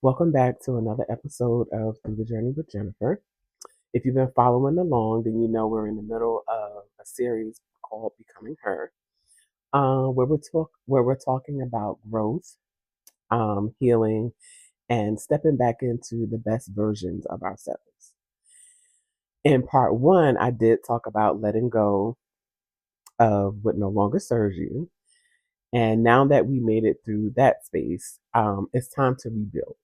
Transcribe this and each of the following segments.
Welcome back to another episode of Through the Journey with Jennifer. If you've been following along, then you know we're in the middle of a series called Becoming Her, where we're talking about growth, healing, and stepping back into the best versions of ourselves. In part one, I did talk about letting go of what no longer serves you, and now that we made it through that space, it's time to rebuild.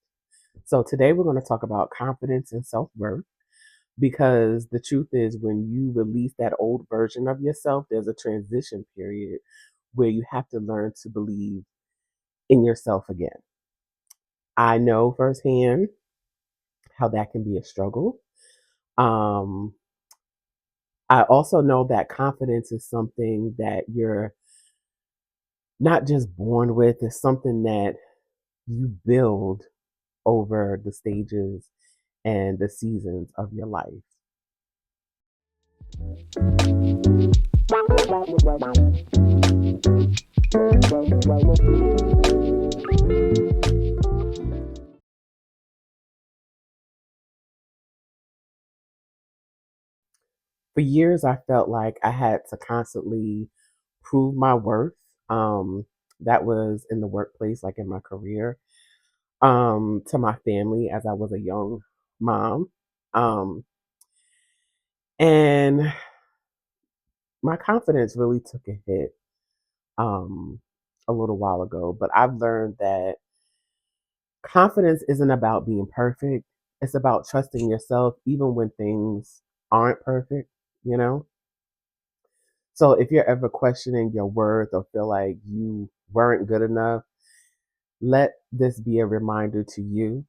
So today we're going to talk about confidence and self worth. Because the truth is, when you release that old version of yourself, there's a transition period where you have to learn to believe in yourself again. I know firsthand how that can be a struggle. Um, I also know that confidence is something that you're not just born with, it's something that you build over the stages and the seasons of your life. For years, I felt like I had to constantly prove my worth. Um, that was in the workplace, like in my career, to my family as I was a young mom. Um, and my confidence really took a hit um, a little while ago. But I've learned that confidence isn't about being perfect, it's about trusting yourself, even when things aren't perfect, you know? So if you're ever questioning your worth or feel like you weren't good enough, let this be a reminder to you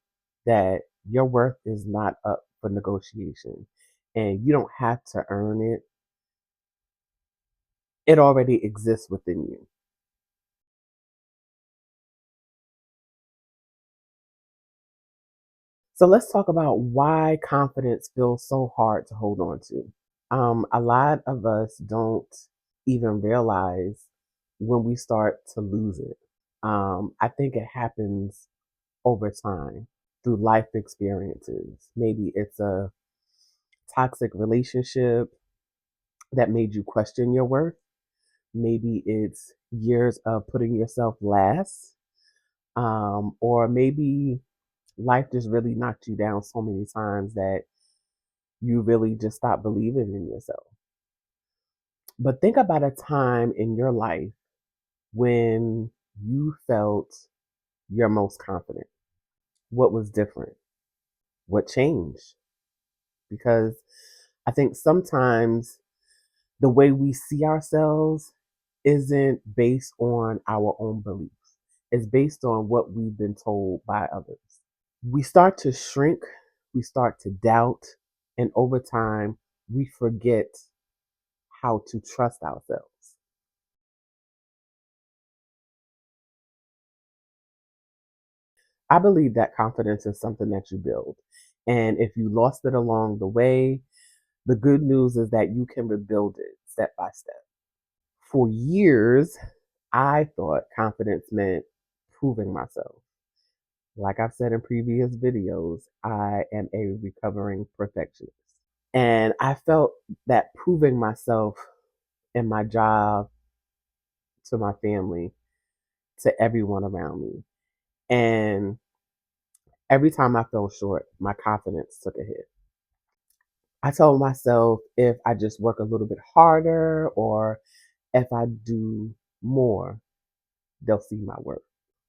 that your worth is not up for negotiation and you don't have to earn it. It already exists within you. So let's talk about why confidence feels so hard to hold on to. A lot of us don't even realize when we start to lose it. I think it happens over time through life experiences. Maybe it's a toxic relationship that made you question your worth. Maybe it's years of putting yourself last. Or maybe life just really knocked you down so many times that you really just stopped believing in yourself. But think about a time in your life when you felt your most confident. What was different? What changed? Because I think sometimes the way we see ourselves isn't based on our own beliefs. It's based on what we've been told by others. We start to shrink, we start to doubt, and over time, we forget how to trust ourselves. I believe that confidence is something that you build. And if you lost it along the way, the good news is that you can rebuild it step by step. For years, I thought confidence meant proving myself. Like I've said in previous videos, I am a recovering perfectionist. And I felt that proving myself in my job, to my family, to everyone around me. And every time I fell short, my confidence took a hit. I told myself if I just work a little bit harder or if I do more, they'll see my work.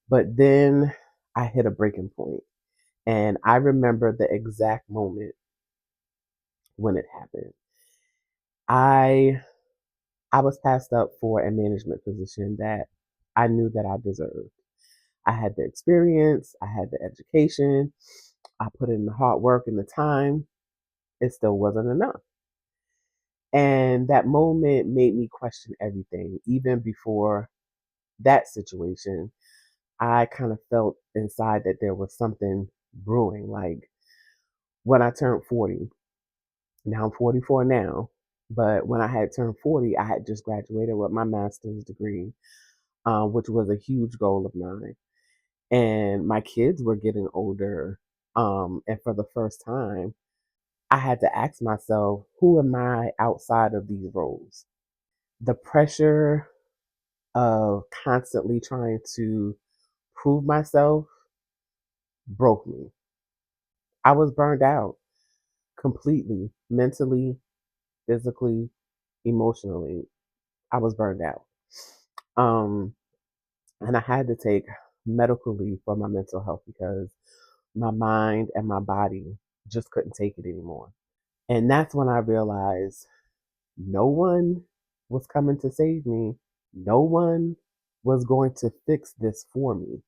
But then I hit a breaking point, and I remember the exact moment when it happened. I I was passed up for a management position that I knew that I deserved. I had the experience, I had the education, I put in the hard work and the time. It still wasn't enough. And that moment made me question everything. Even before that situation, I kind of felt inside that there was something brewing. Like when I turned 40, now I'm 44 now, but when I had turned 40, I had just graduated with my master's degree, which was a huge goal of mine. And my kids were getting older. And for the first time, I had to ask myself, who am I outside of these roles? The pressure of constantly trying to prove myself broke me. I was burned out completely, mentally, physically, emotionally. I was burned out. Um, and I had to take medical leave for my mental health because my mind and my body just couldn't take it anymore. And that's when I realized no one was coming to save me. No one was going to fix this for me.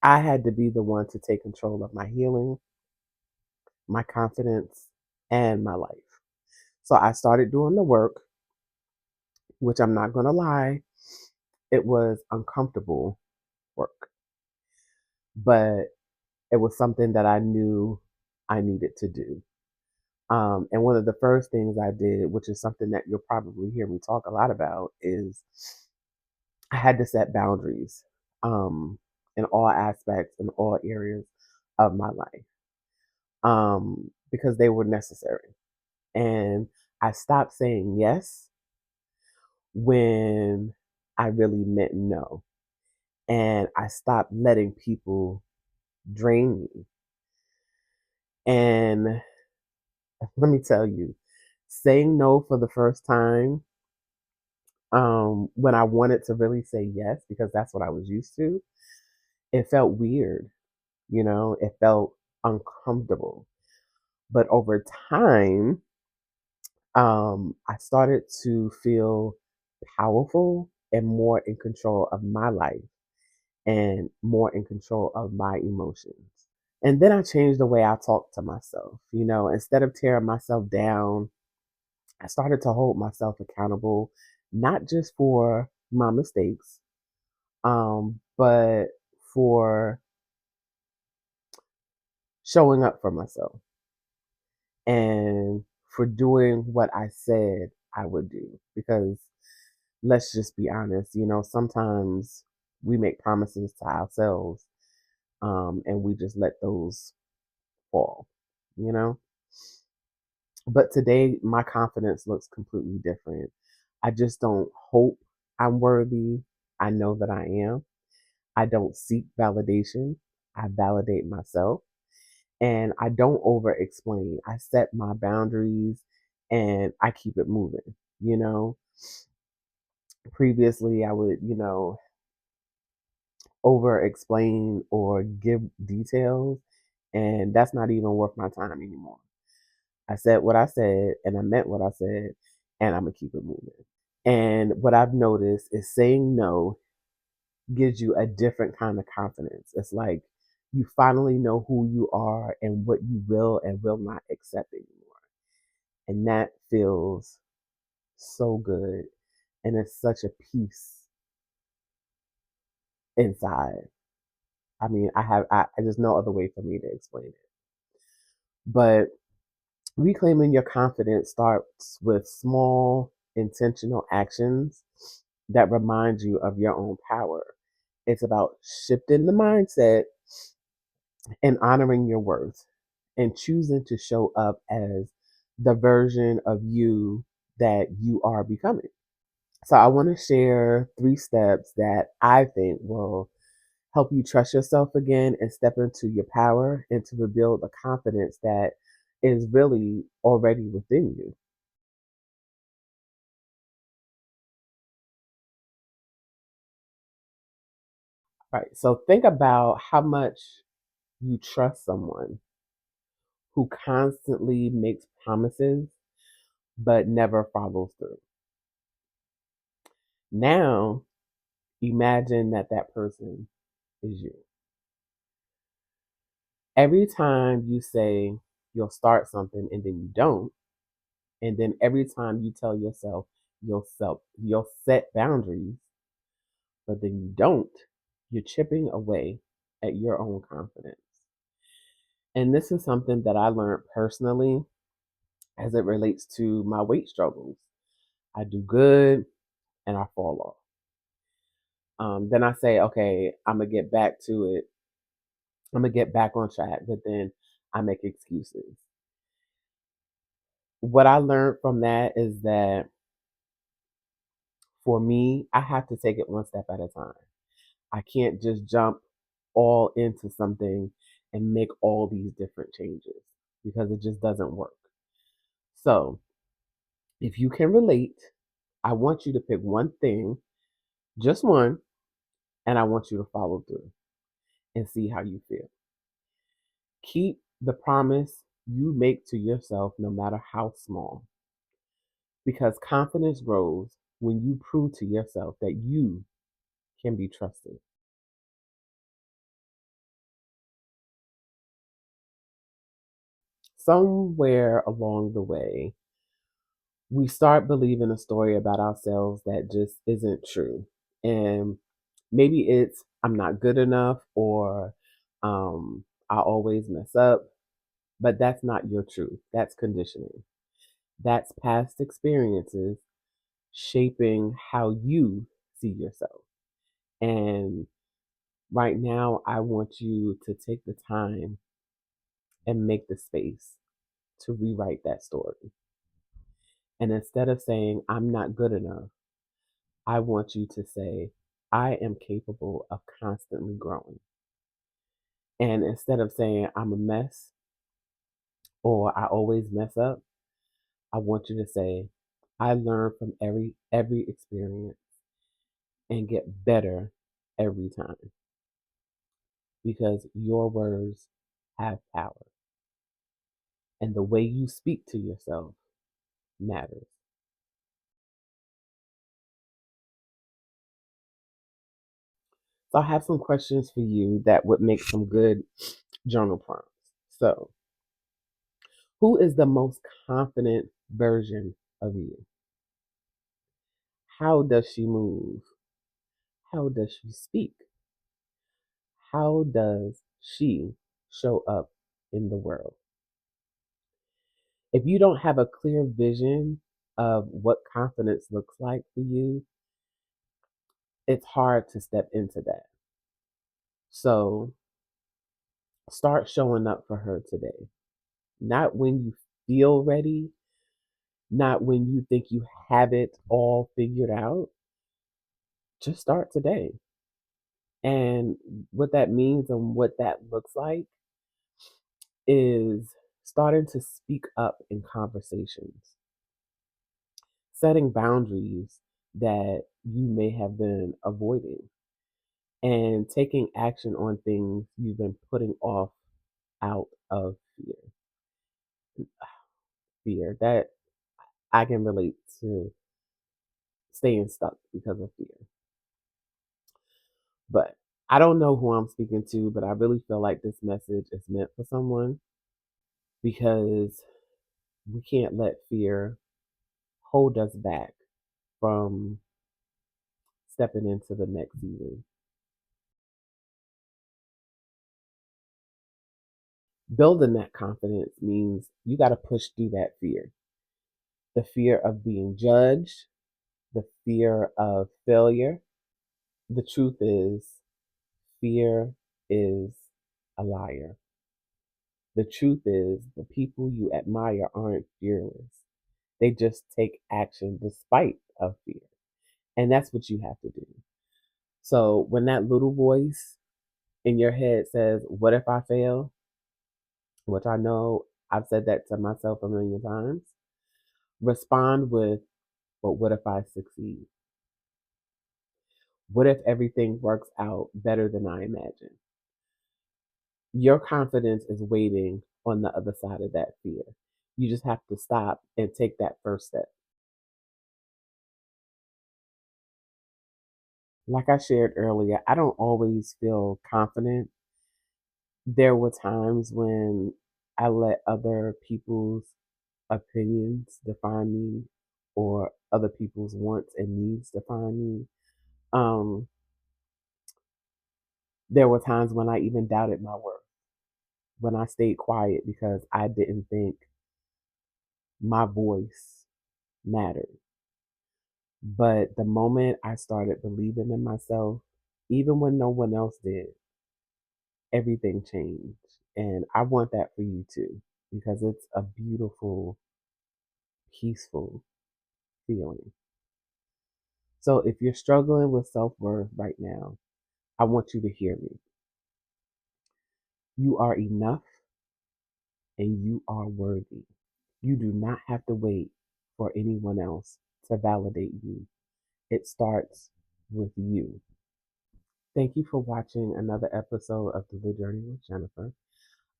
I had to be the one to take control of my healing, my confidence, and my life. So I started doing the work, which I'm not going to lie, it was uncomfortable work, but it was something that I knew I needed to do. And one of the first things I did, which is something that you'll probably hear me talk a lot about, is I had to set boundaries in all aspects, in all areas of my life, because they were necessary. And I stopped saying yes when I really meant no. And I stopped letting people drain me. And let me tell you, saying no for the first time, when I wanted to really say yes, because that's what I was used to, it felt weird, it felt uncomfortable. But over time, I started to feel powerful and more in control of my life and more in control of my emotions. And then I changed the way I talk to myself. Instead of tearing myself down, I started to hold myself accountable, not just for my mistakes, but for showing up for myself and for doing what I said I would do. Because let's just be honest, sometimes we make promises to ourselves, and we just let those fall, you know? But today, my confidence looks completely different. I just don't hope I'm worthy. I know that I am. I don't seek validation. I validate myself. And I don't over explain. I set my boundaries and I keep it moving. You know, Previously, I would, over explain or give details, and that's not even worth my time anymore. I said what I said and I meant what I said, and I'm going to keep it moving. And what I've noticed is saying no gives you a different kind of confidence. It's like you finally know who you are and what you will and will not accept anymore. And that feels so good. And it's such a peace inside. I mean, there's no other way for me to explain it. But reclaiming your confidence starts with small, intentional actions that remind you of your own power. It's about shifting the mindset and honoring your worth and choosing to show up as the version of you that you are becoming. So, I want to share 3 steps that I think will help you trust yourself again and step into your power and to rebuild the confidence that is really already within you. Right. So, think about how much you trust someone who constantly makes promises but never follows through. Now, imagine that that person is you. Every time you say you'll start something and then you don't, and then every time you tell yourself you'll set boundaries, but then you don't, you're chipping away at your own confidence. And this is something that I learned personally as it relates to my weight struggles. I do good and I fall off. Then I say, okay, I'm gonna get back to it I'm gonna get back on track, but then I make excuses. What I learned from that is that for me, I have to take it one step at a time. I can't just jump all into something and make all these different changes because it just doesn't work. So, if you can relate, I want you to pick one thing, just one, and I want you to follow through and see how you feel. Keep the promise you make to yourself, no matter how small, because confidence grows when you prove to yourself that you can be trusted. Somewhere along the way, we start believing a story about ourselves that just isn't true. And maybe it's, I'm not good enough, or I always mess up, but that's not your truth. That's conditioning. That's past experiences shaping how you see yourself. And right now, I want you to take the time and make the space to rewrite that story. And instead of saying, I'm not good enough, I want you to say, I am capable of constantly growing. And instead of saying, I'm a mess or I always mess up, I want you to say, I learn from every experience and get better every time, because your words have power and the way you speak to yourself matters. So I have some questions for you that would make some good journal prompts. So, who is the most confident version of you? How does she move? How does she speak? How does she show up in the world? If you don't have a clear vision of what confidence looks like for you, it's hard to step into that. So start showing up for her today. Not when you feel ready, not when you think you have it all figured out. Just start today. And what that means and what that looks like is starting to speak up in conversations, setting boundaries that you may have been avoiding, and taking action on things you've been putting off out of fear. Fear that I can relate to staying stuck because of fear. But I don't know who I'm speaking to, but I really feel like this message is meant for someone, because we can't let fear hold us back from stepping into the next season. Building that confidence means you got to push through that fear, the fear of being judged, the fear of failure. The truth is, fear is a liar. The truth is, the people you admire aren't fearless. They just take action despite of fear. And that's what you have to do. So when that little voice in your head says, what if I fail? Which I know I've said that to myself a million times. Respond with, but what if I succeed? What if everything works out better than I imagined? Your confidence is waiting on the other side of that fear. You just have to stop and take that first step. Like I shared earlier, I don't always feel confident. There were times when I let other people's opinions define me, or other people's wants and needs define me. Um, there were times when I even doubted my worth, when I stayed quiet because I didn't think my voice mattered. But the moment I started believing in myself, even when no one else did, everything changed. And I want that for you too, because it's a beautiful, peaceful feeling. So if you're struggling with self worth right now, I want you to hear me. You are enough and you are worthy. You do not have to wait for anyone else to validate you. It starts with you. Thank you for watching another episode of The Journey with Jennifer.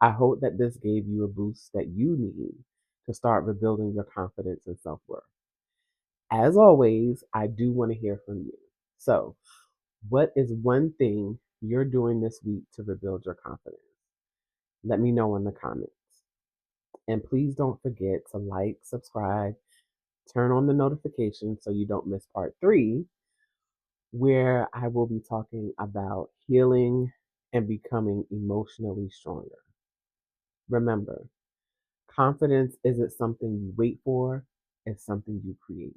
I hope that this gave you a boost that you need to start rebuilding your confidence and self worth. As always, I do want to hear from you. So, what is one thing you're doing this week to rebuild your confidence? Let me know in the comments. And please don't forget to like, subscribe, turn on the notifications so you don't miss part 3, where I will be talking about healing and becoming emotionally stronger. Remember, confidence isn't something you wait for, it's something you create.